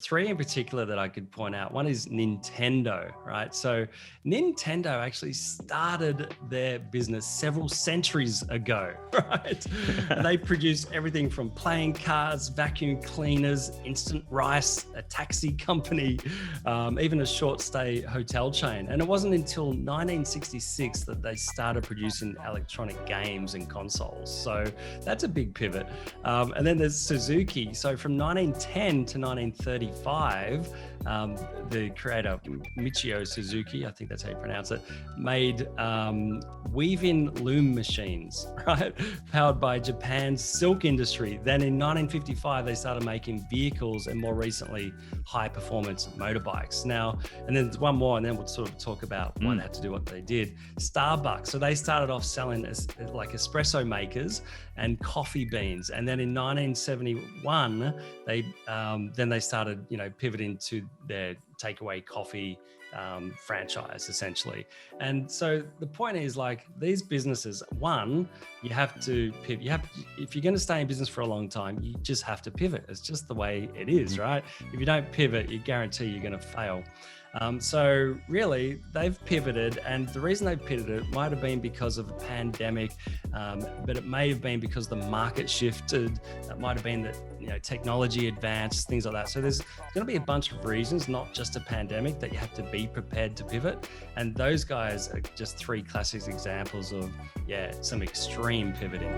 three in particular that I could point out. One is Nintendo, right? So Nintendo actually started their business several centuries ago, right? They produced everything from playing cards, vacuum cleaners, instant rice, a taxi company, even a short stay hotel chain. And it wasn't until 1966 that they started producing electronic games and consoles. So that's a big pivot. And then there's Suzuki. So from 1910 to 1935, the creator Michio Suzuki, I think that's how you pronounce it, made weave-in loom machines, right, powered by Japan's silk industry. Then in 1955, they started making vehicles, and more recently, high-performance motorbikes. Now, and then there's one more, and then we'll sort of talk about why they had to do what they did. Starbucks. So they started off selling like espresso makers and coffee beans, and then in 1971, they started, pivoting to their takeaway coffee franchise, essentially. And so the point is, like, these businesses, one, you have to pivot. If you're going to stay in business for a long time, you just have to pivot. It's just the way it is, right? If you don't pivot, you guarantee you're going to fail. So really, they've pivoted, and the reason they pivoted might have been because of a pandemic, but it may have been because the market shifted. It might have been that technology advanced, things like that. So there's going to be a bunch of reasons, not just a pandemic, that you have to be prepared to pivot. And those guys are just three classic examples of some extreme pivoting.